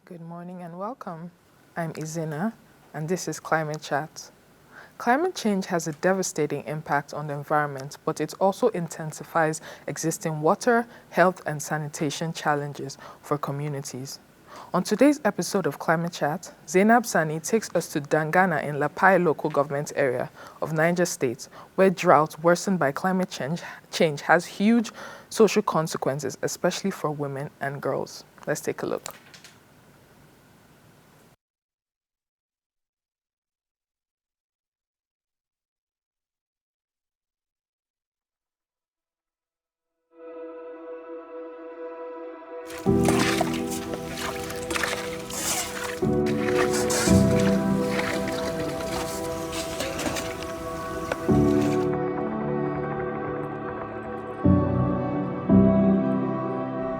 Good morning and welcome. I'm Izina, and this is Climate Chat. Climate change has a devastating impact on the environment, but it also intensifies existing water, health, and sanitation challenges for communities. On today's episode of Climate Chat, Zainab Sani takes us to Dangana in Lapai local government area of Niger State, where drought worsened by climate change has huge social consequences, especially for women and girls. Let's take a look.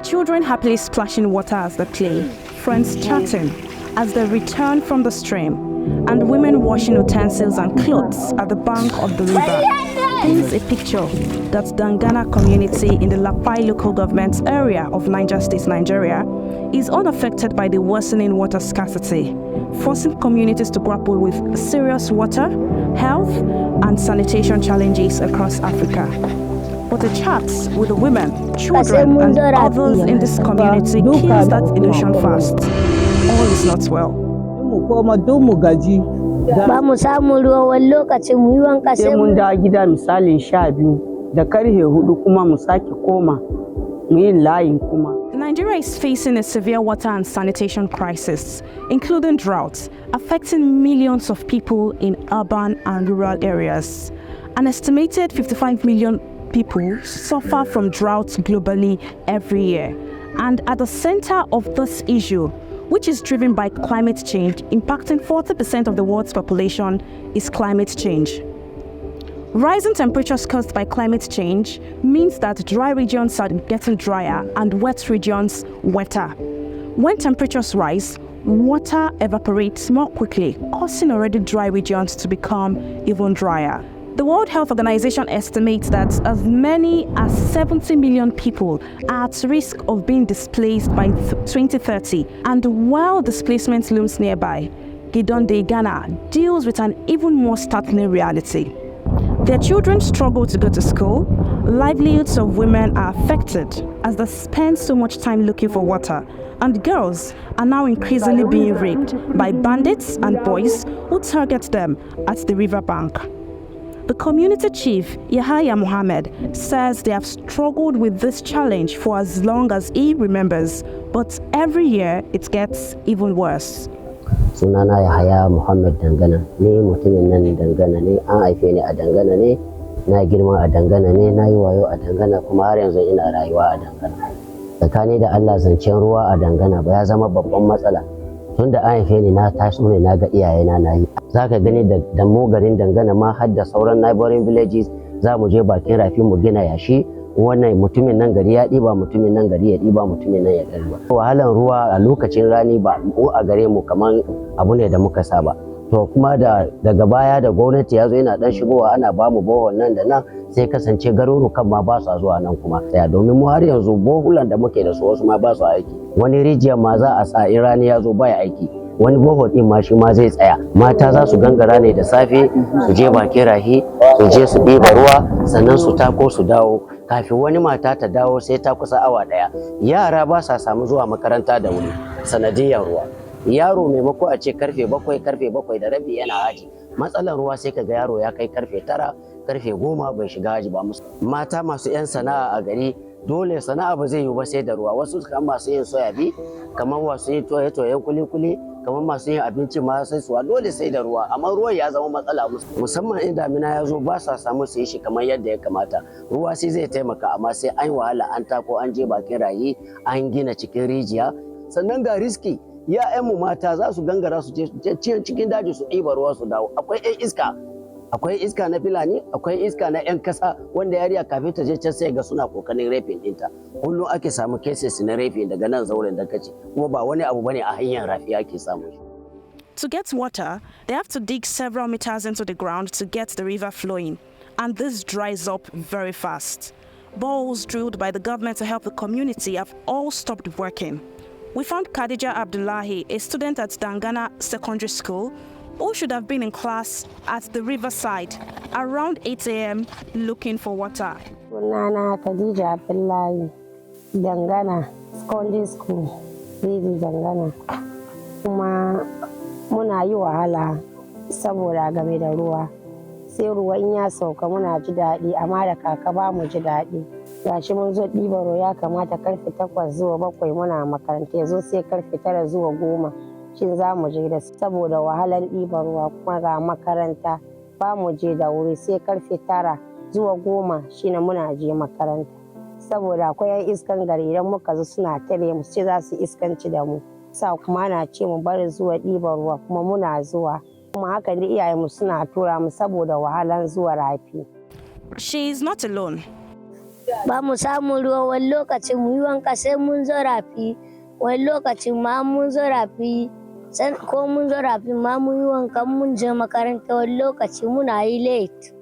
Children happily splashing water as they play, friends chatting as they return from the stream, and women washing utensils and clothes at the bank of the river paints a picture that Dangana community in the Lapai local government area of Niger State, Nigeria, is unaffected by the worsening water scarcity, forcing communities to grapple with serious water, health, and sanitation challenges across Africa. But the chats with the women, children, and others in this community kills that illusion fast. All is not well. Ba mu samu ruwa wani lokacin mu yi wanka sai mun dawo gida misalin 12 da karfe 4 kuma mu sake koma mu yi layin kuma. Nigeria is facing a severe water and sanitation crisis, including droughts, affecting millions of people in urban and rural areas. An estimated 55 million people suffer from droughts globally every year. And at the center of this issue, which is driven by climate change, impacting 40% of the world's population, is climate change. Rising temperatures caused by climate change means that dry regions are getting drier and wet regions wetter. When temperatures rise, water evaporates more quickly, causing already dry regions to become even drier. The World Health Organization estimates that as many as 70 million people are at risk of being displaced by 2030. And while displacement looms nearby, Gidonde, Ghana deals with an even more startling reality. Their children struggle to go to school, livelihoods of women are affected as they spend so much time looking for water, and girls are now increasingly being raped by bandits and boys who target them at the riverbank. The community chief, Yahaya Mohammed, says they have struggled with this challenge for as long as he remembers, but every year it gets even worse. Sunana Yahaya Mohammed Dangana, ni mutumin nan Dangana ne, an haife ni a Dangana ne, na girma a Dangana ne, na yi wayo a Dangana kuma har yanzu ina rayuwa a Dangana. Tsakani da Allah zancen ruwa a Dangana ba ya zama babban matsala. Tunda an haife ni na taso ne na ga iyayena na yi. Zaka gani da mu garin Dangana ma har da sauran neighboring villages za mu je bakin rafi mu gina yashi, wannan mutumin nan gari ya ɗiba, mutumin nan gari ya ɗiba, mutumin nan ya ɗiba. Wahalan ruwa a lokacin rani ba mu a gare mu kaman abu ne da muka saba. To kuma daga baya da gwamnati ya zo yana dan shigowa ana ba mu bohol nan da nan, sai kasance garurukan ma ba su zuwa nan kuma tsaya, domin mu har yanzu bohulan da muke da su wasu ma ba su aiki. Wani rijiyar ma za a sa in rani ya zo baya aiki, wani bohol din ma shi ma zai tsaya. Mata za su gangara ne da safe su je bakin rahi su je su ɗiba ruwa sannan su tako su dawo, kafin wani mata ta dawo sai ta kusa awa ɗaya. Yara ba sa samu zuwa makaranta da wuri sanadiyar ruwa. Yaro maimako a ce karfe 7 da rabi yana haji, matsalar ruwa sai kaga yaro ya kai karfe 9 karfe 10 bai shiga haji ba. Mata masu 'yan sana'a a gari dole sana'a ba zai yi ba sai da ruwa. Wasu kamar masu yin soyabi, kamar masu yin toye-toyen kuli-kuli, kamar masu yin abinci ma sai suwa dole sai da ruwa, amma ruwan ya zama matsala musamman in damina ya zo ba sa samu su yi shi kamar yadda ya kamata. Ruwa sai zai taimaka, amma sai an wahala an tako an je bakin rayi an gina cikin rijiya. Sannan ga riski, ya'yanmu mata za su gangara su je cikin daji su ɗiba ruwa su dawo. Akwai 'yan iska, akwai iska na Fulani, akwai iska na 'yan kasa wanda yariya kafin ta je can sai ga suna kokarin rafin ɗinta. Kullum ake samu cases na rafin daga nan zauren da kace, kuma ba wani abu bane a hanyar rafi ake samu. To get water, they have to dig several meters into the ground to get the river flowing, and this dries up very fast. Boreholes drilled by the government to help the community have all stopped working. we found Khadija Abdullahi, a student at Dangana Secondary School, who should have been in class at the riverside around 8 a.m. looking for water. Sunana Khadija Abdullahi, Dangana Secondary School, Lady Dangana. Kuma muna yi wahala saboda game da ruwa. Sai ruwa in ya sauka muna ji daɗi, amma da kaka ba mu ji daɗi. Gashi mun zo ɗiban ruwa ya kamata karfe 8 zuwa 7 muna makaranta, yanzu sai karfe 9 zuwa 10 shin za mu je da saboda wahalar ɗiban ruwa kuma ga makaranta ba mu je da wuri sai karfe 9 zuwa 10 shine muna je makaranta. Saboda akwai 'yan iskan gari idan muka zo suna tare mu sai za su iskanci da mu. Sa kuma na ce mu bari zuwa ɗiban ruwa kuma muna zuwa. Kuma haka da iyayenmu suna tura mu saboda wahalar zuwa rafi. She is not alone. Ba mu samu ruwa wani lokacin mu yi wanka sai mun zo rafi, wani lokacin ma mun zo rafi ko mun zo rafi ma mun yi wanka mun je makaranta, wani lokaci muna yi late.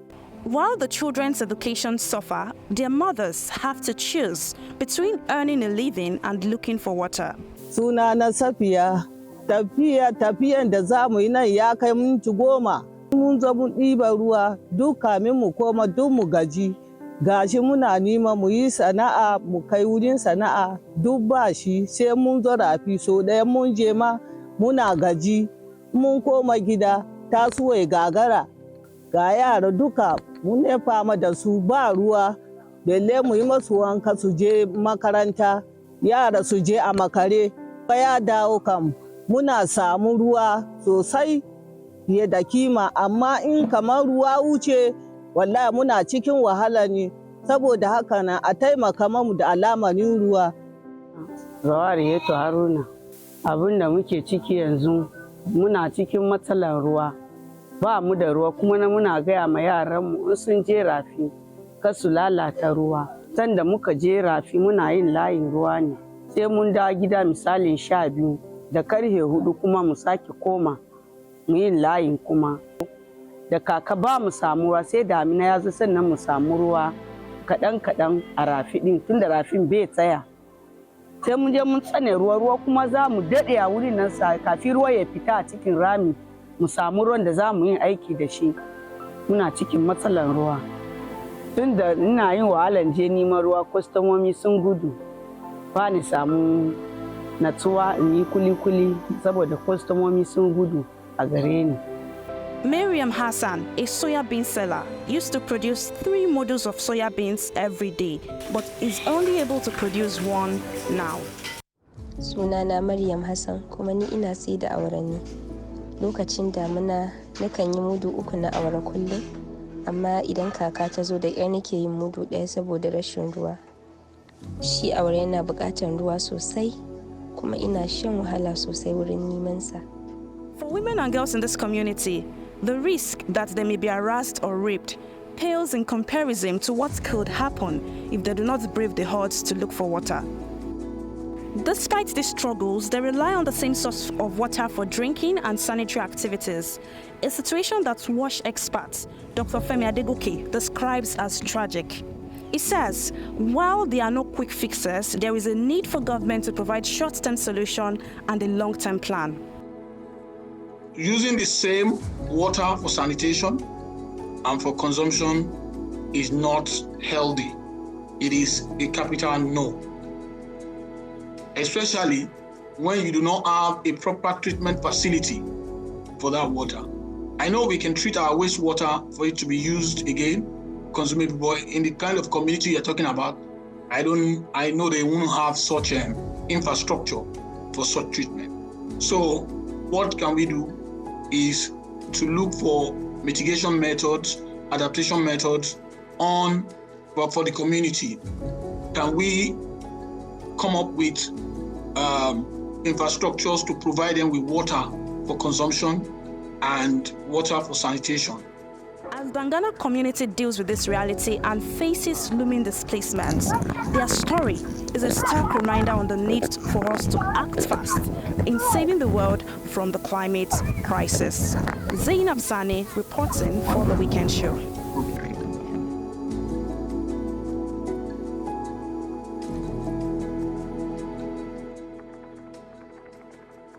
While the children's education suffer, their mothers have to choose between earning a living and looking for water. Suna na Safiya, tafiyan da za mu yi nan ya kai minti 10. Mun zo mun ɗiba ruwa duk kamin mu koma duk mu gaji. Gashi muna nima mu yi sana'a mu kai wurin sana'a duk ba shi sai mun zo rafi so ɗaya mun je ma muna gaji mun koma gida tasuwai gagara ga yara duka mun ne fama da su ba ruwa belle mu yi masu wanka su je makaranta yara su je a makare ya dawo kam muna samu ruwa sosai fiye da kima amma in kamar ruwa wuce wallahi muna cikin wahala ne saboda haka na a taimaka mamu da alamarin ruwa. Zawari Yeto Haruna, abin da muke ciki yanzu muna cikin matsalar ruwa. Ba mu da ruwa kuma muna gaya ma yaranmu in sun je rafi kar su lalata ruwa. Sanda muka je rafi muna yin layin ruwa ne. Sai mun dawo gida misalin 12 da karfe 4 kuma mu sake koma mu yin layin kuma. Da kaka ba mu samu ruwa sai damina ya zo sannan mu samu ruwa kaɗan a rafi ɗin tunda rafin bai tsaya. Sai mun je mun tsane ruwa kuma za mu daɗe a wurin nan kafin ruwa ya fita a cikin rami mu samu ruwan da za mu yi aiki da shi. Muna cikin matsalar ruwa. Tunda ina yin wahalan je neman ruwa kwastomomi sun gudu. Ba ni samu natsuwa in yi kuli-kuli saboda kwastomomi sun gudu a gare ni. Miriam Hassan, a soya bean seller, used to produce 3 models of soya beans every day, but is only able to produce 1 now. Sunana Maryam Hassan, kuma ni ina sai da awaranni. Lokacin damina nakan yi mudu 3 na awara kullum, amma idan kaka ta zo da ƙyar nake yin mudu 1 saboda rashin ruwa. Shi awara yana buƙatar ruwa sosai, kuma ina shan wahala sosai wurin neman sa. For women and girls in this community, the risk that they may be harassed or raped pales in comparison to what could happen if they do not brave the odds to look for water. Despite these struggles, they rely on the same source of water for drinking and sanitary activities, a situation that WASH expert Dr. Femi Adegoke describes as tragic. He says, while there are no quick fixes, there is a need for government to provide short-term solution and a long-term plan. Using the same water for sanitation and for consumption is not healthy. It is a capital no. Especially when you do not have a proper treatment facility for that water. I know we can treat our wastewater for it to be used again, consumable, but in the kind of community you're talking about, I know they won't have such an infrastructure for such treatment. So what can we do is to look for mitigation methods, adaptation methods for the community. Can we come up with infrastructures to provide them with water for consumption and water for sanitation? As Dangana community deals with this reality and faces looming displacements, their story is a stark reminder on the need for us to act fast in saving the world from the climate crisis. Zainab Sani reporting for The Weekend Show.